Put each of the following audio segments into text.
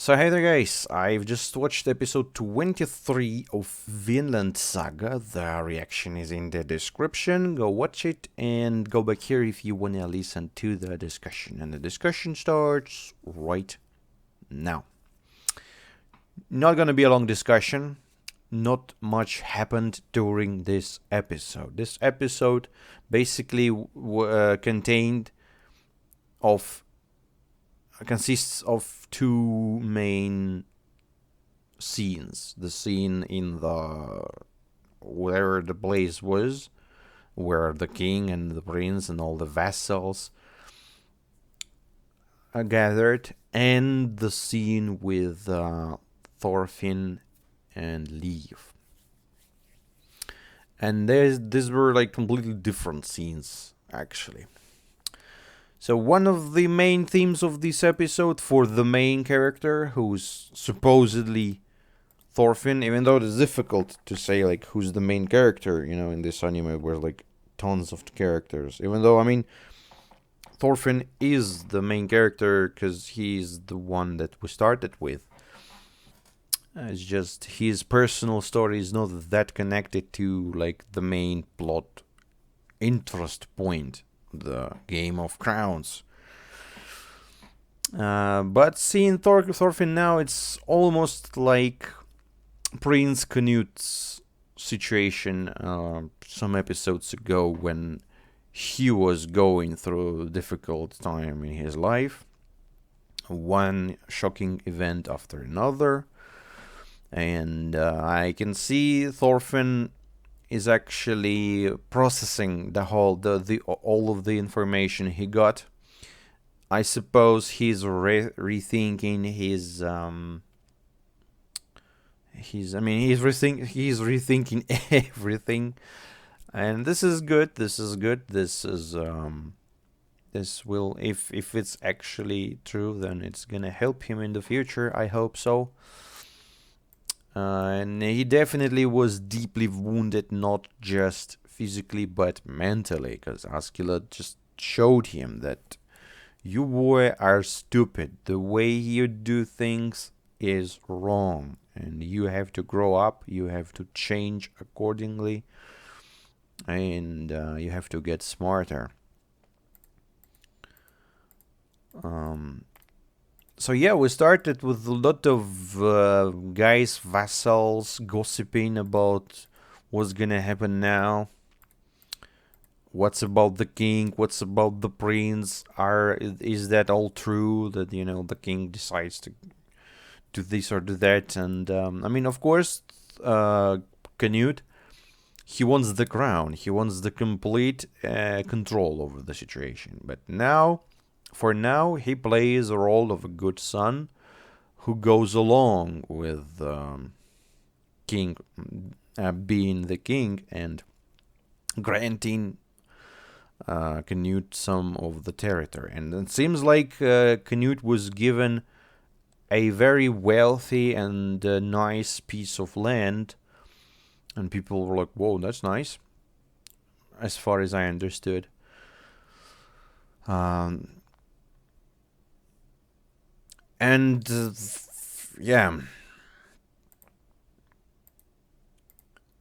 So hey there guys, I've just watched episode 23 of Vinland Saga. The reaction is in the description. Go watch it and go back here if you wanna listen to the discussion. And the discussion starts right now. Not gonna be a long discussion. Not much happened during this episode. This episode basically consists of two main scenes. The scene in the where the place was, where the king and the prince and all the vassals are gathered, and the scene with Thorfinn and Leif. And these were like completely different scenes, actually. So one of the main themes of this episode for the main character, who's supposedly Thorfinn, even though it's difficult to say like who's the main character, in this anime where like tons of characters. Even though, I mean, Thorfinn is the main character because he's the one that we started with. It's just his personal story is not that connected to like the main plot interest point, the Game of Crowns. But seeing Thorfinn now, it's almost like Prince Canute's situation some episodes ago when he was going through a difficult time in his life. One shocking event after another. And I can see Thorfinn is actually processing all of the information he got. I suppose he's rethinking his he's rethinking everything, and this is good. This will, if it's actually true, then it's gonna help him in the future. I hope so. And he definitely was deeply wounded, not just physically, but mentally, because Askeladd just showed him that you boy are stupid. The way you do things is wrong, and you have to grow up, you have to change accordingly, and you have to get smarter. So yeah, we started with a lot of guys, vassals, gossiping about what's gonna happen now. What's about the king? What's about the prince? Is that all true? That the king decides to do this or do that? And I mean, of course, Canute, he wants the crown. He wants the complete control over the situation. But now, for now, he plays a role of a good son who goes along with king being the king and granting Canute some of the territory. And it seems like Canute was given a very wealthy and nice piece of land, and people were like, whoa, that's nice, as far as I understood. And yeah,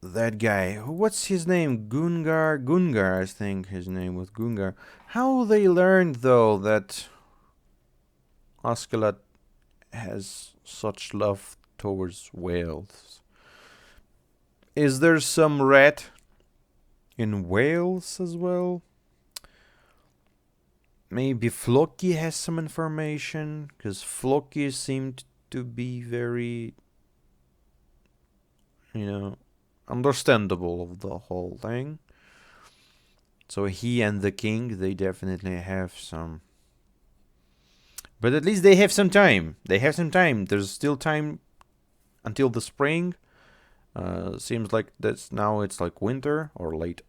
that guy, what's his name? Gungar, I think his name was Gungar. How they learned though that Askeladd has such love towards whales? Is there some rat in Wales as well? Maybe Floki has some information, because Floki seemed to be very, understandable of the whole thing. So he and the king, they definitely have some. But at least they have some time. There's still time until the spring. Seems like it's like winter or late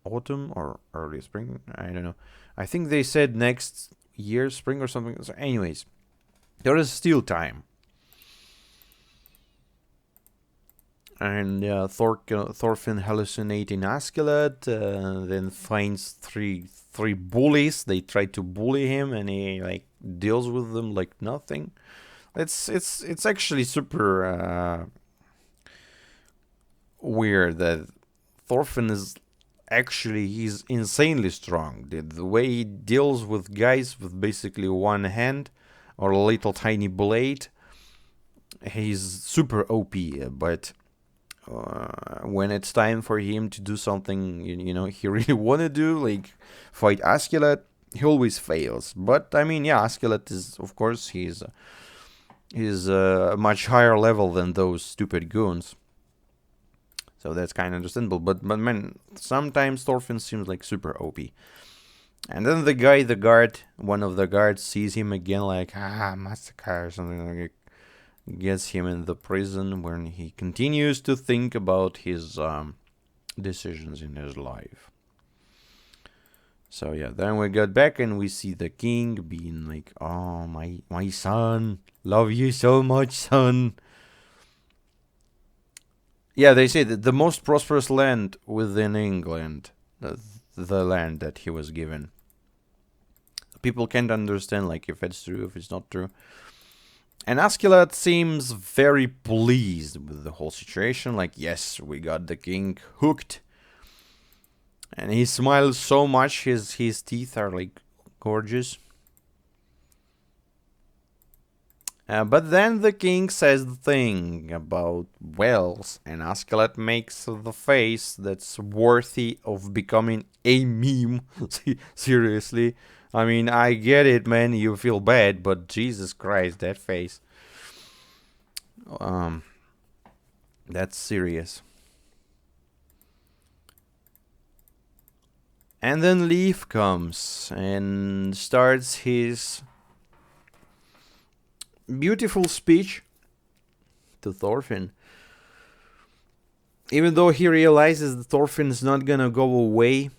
autumn or early spring. I don't know. I think they said next year, spring or something. So anyways, there is still time. And Thorfinn hallucinating Askeladd, then finds three bullies. They try to bully him, and he like deals with them like nothing. It's actually super weird that Thorfinn is actually he's insanely strong. The way he deals with guys with basically one hand or a little tiny blade, he's super OP. But when it's time for him to do something, he really want to do, like fight Askeladd, he always fails. But I mean, yeah, Askeladd is, of course, he's a much higher level than those stupid goons. So that's kind of understandable. But man, sometimes Thorfinn seems like super OP. And then the guard, one of the guards sees him again, like, massacre or something like that. Gets him in the prison where he continues to think about his decisions in his life. So yeah, then we got back and we see the king being like, "Oh, my son, love you so much, son." Yeah, they say that the most prosperous land within England, the land that he was given. People can't understand, like, if it's true, if it's not true. And Askeladd seems very pleased with the whole situation. Like, yes, we got the king hooked. And he smiles so much, his teeth are, like, gorgeous. But then the king says the thing about whales, and Askeladd makes the face that's worthy of becoming a meme. Seriously. I mean, I get it, man, you feel bad, but Jesus Christ, that face. That's serious. And then Leif comes and starts his beautiful speech to Thorfinn. Even though he realizes that Thorfinn is not gonna go away,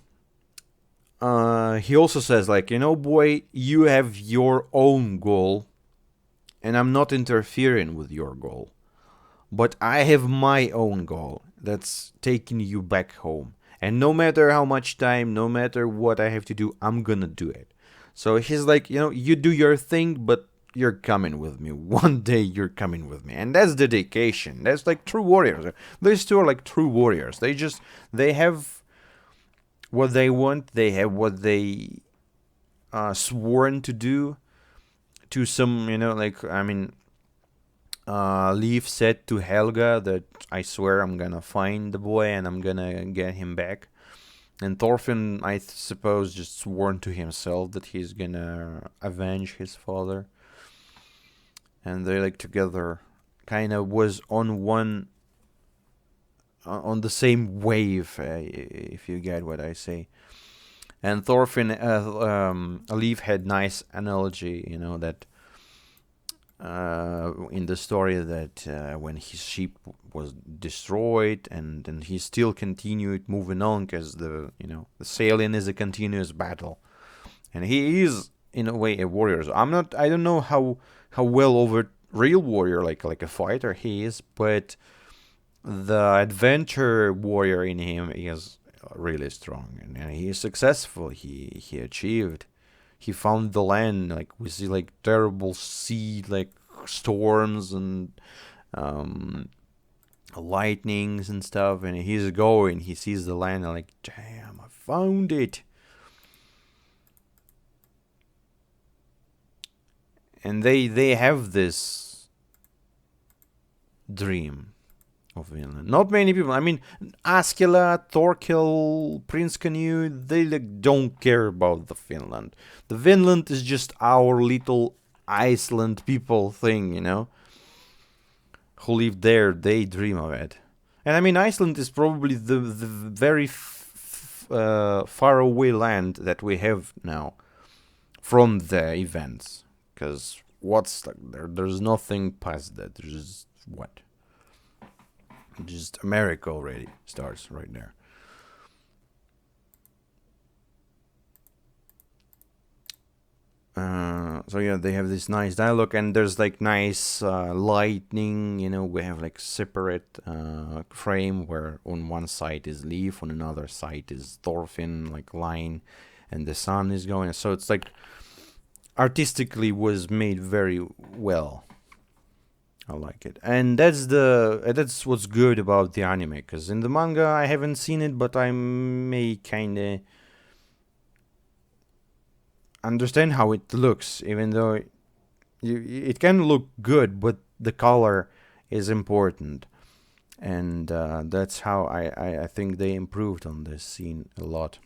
he also says, like, boy, you have your own goal, and I'm not interfering with your goal. But I have my own goal that's taking you back home. And no matter how much time, no matter what I have to do, I'm gonna do it. So he's like, you do your thing, but you're coming with me. One day you're coming with me. And that's dedication. That's like true warriors. These two are like true warriors. They have what they want. They have what they sworn to do to some, Leif said to Helga that I swear I'm gonna find the boy and I'm gonna get him back. And Thorfinn, I suppose, just sworn to himself that he's gonna avenge his father. And they, like, together kind of was on the same wave, if you get what I say. And Thorfinn, Leif had nice analogy, that in the story that when his sheep was destroyed, and then he still continued moving on because the sailing is a continuous battle, and he is in a way a warrior. So I don't know how well over real warrior, like a fighter he is, but the adventure warrior in him is really strong, and he is successful. He achieved. He found the land. Like, we see, like, terrible sea, like, storms and lightnings and stuff, and he's going. He sees the land, and like, damn, I found it. And they have this dream of Vinland. Not many people. I mean, Askeladd, Thorkel, Prince Canute, they, like, don't care about the Finland. The Vinland is just our little Iceland people thing, who live there. They dream of it. And I mean, Iceland is probably the very far away land that we have now from the events. Because what's like, there's nothing past that. There's just what? Just America already starts right there. So yeah, they have this nice dialogue, and there's like nice lightning. We have like separate frame where on one side is Leif, on another side is Thorfinn, like line, and the sun is going. So it's like artistically was made very well. I like it, and that's what's good about the anime. Because in the manga, I haven't seen it, but I may kind of understand how it looks, even though it can look good, but the color is important, and that's how I think they improved on this scene a lot,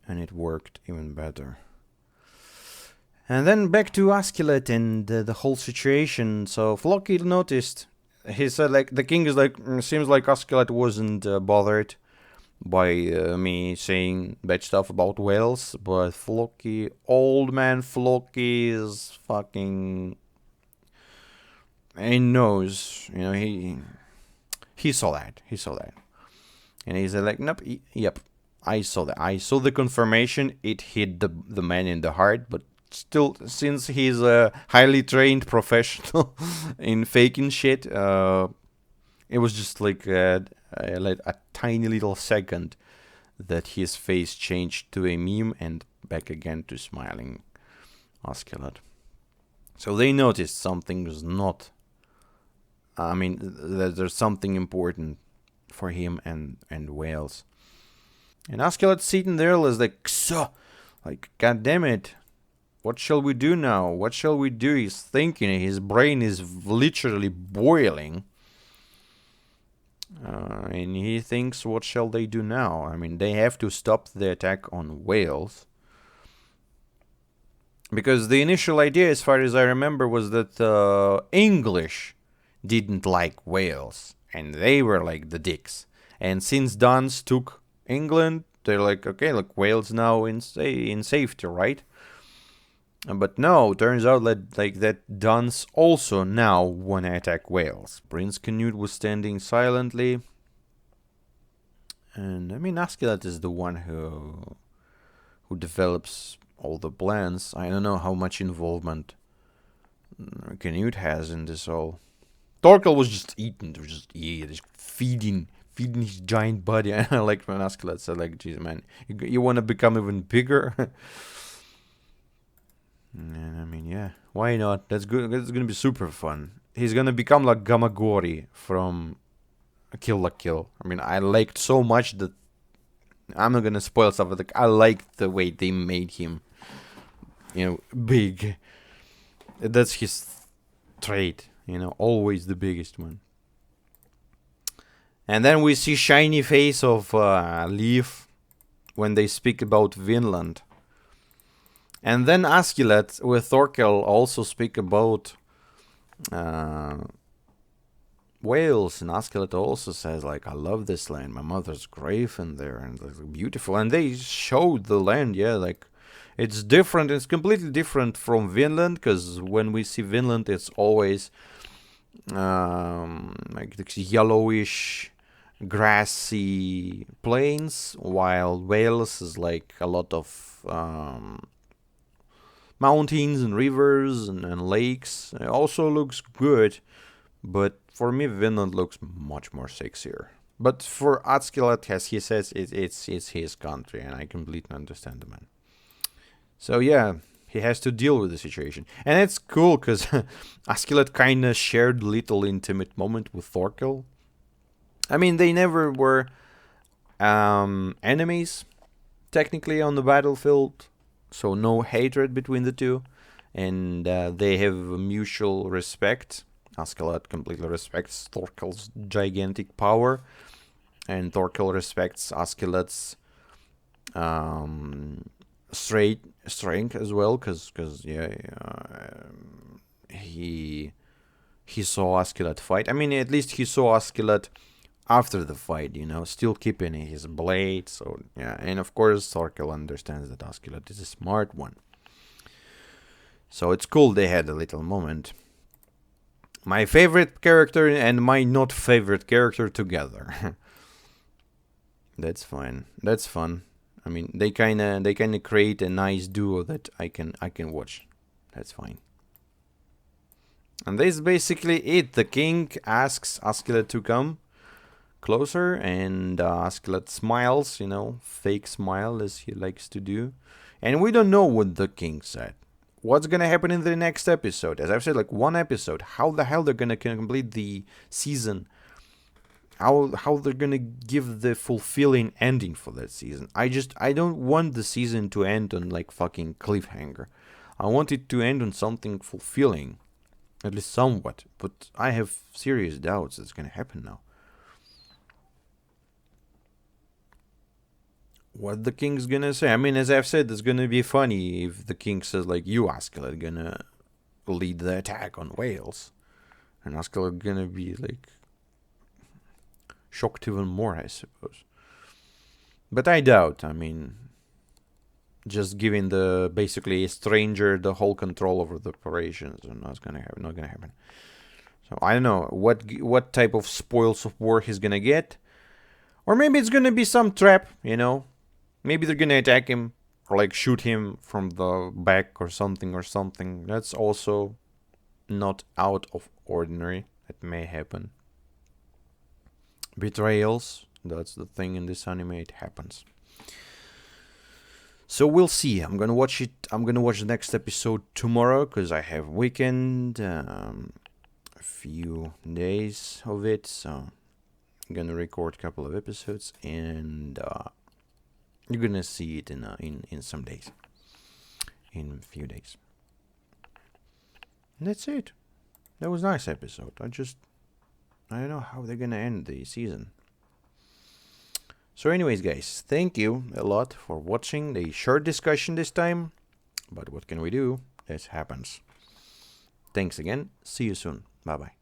and it worked even better. And then back to Askeladd and the whole situation. So Floki noticed. He said, like, the king is like, seems like Askeladd wasn't bothered by me saying bad stuff about whales, but Floki, old man Floki, is fucking. He knows, he saw that. He saw that. And he said, like, nope, yep, I saw that. I saw the confirmation. It hit the man in the heart, but still, since he's a highly trained professional in faking shit, it was just like a tiny little second that his face changed to a meme and back again to smiling Askeladd. So they noticed something was not. I mean, there's something important for him and whales. And Askeladd sitting there is like, so, like, god damn it, what shall we do now? What shall we do? He's thinking. His brain is literally boiling. And he thinks, what shall they do now? I mean, they have to stop the attack on whales. Because the initial idea, as far as I remember, was that English didn't like whales. And they were like the dicks. And since Duns took England, they're like, okay, look, Wales now in safety, right? But no, turns out that Duns also now want to attack Wales. Prince Canute was standing silently. And I mean, Askeladd is the one who develops all the plans. I don't know how much involvement Canute has in this all. Torkel was just eating, just feeding his giant body. And I like when Askeladd said, like, geez, man, you want to become even bigger? And I mean, yeah, why not? That's good. It's gonna be super fun. He's gonna become like Gamagori from Kill la Kill. I mean, I liked so much that I'm not gonna spoil stuff, but like, I liked the way they made him, big. That's his trait, always the biggest one. And then we see shiny face of Leif when they speak about Vinland. And then Askeladd with Thorkel also speak about Wales, and Askeladd also says, like, I love this land. My mother's grave in there, and it's beautiful. And they showed the land, yeah, like, it's different. It's completely different from Vinland, because when we see Vinland, it's always like yellowish, grassy plains, while Wales is like a lot of mountains and rivers and lakes. It also looks good, but for me, Vinland looks much more sexier. But for Askeladd, as he says, it's his country, and I completely understand the man. So yeah, he has to deal with the situation. And it's cool, because Askeladd kind of shared little intimate moment with Thorkel. I mean, they never were enemies, technically, on the battlefield. So no hatred between the two. And they have mutual respect. Askeladd completely respects Thorkel's gigantic power. And Thorkel respects Askeladd's strength as well, because he saw Askeladd fight. I mean, at least he saw Askeladd after the fight, still keeping his blade. So yeah, and of course Thorkel understands that Askeladd is a smart one. So it's cool they had a little moment. My favorite character and my not favorite character together. That's fine. That's fun. I mean, they kind of create a nice duo that I can watch. That's fine. And that's basically it. The king asks Askeladd to come closer, and Askeladd smiles, fake smile as he likes to do. And we don't know what the king said. what's gonna happen in the next episode? As I've said, like one episode. How the hell they're gonna complete the season? How they're gonna give the fulfilling ending for that season? I don't want the season to end on like fucking cliffhanger. I want it to end on something fulfilling, at least somewhat. But I have serious doubts that's gonna happen now. What the king's gonna say? I mean, as I've said, it's gonna be funny if the king says like, "You, Askeladd, gonna lead the attack on Wales," and Askeladd gonna be like shocked even more, I suppose. But I doubt. I mean, just giving the basically a stranger the whole control over the operations, and not gonna happen. Not gonna happen. So I don't know what type of spoils of war he's gonna get, or maybe it's gonna be some trap. You know, maybe they're gonna attack him or like shoot him from the back or something or something. That's also not out of ordinary. It may happen. Betrayals. That's the thing in this anime. It happens. So we'll see. I'm gonna watch it. I'm gonna watch the next episode tomorrow because I have weekend, a few days of it. So I'm gonna record a couple of episodes, and you're gonna see it in some days, in a few days. And that's it. That was a nice episode. I don't know how they're gonna end the season. So anyways, guys, thank you a lot for watching the short discussion this time. But what can we do? This happens. Thanks again. See you soon. Bye-bye.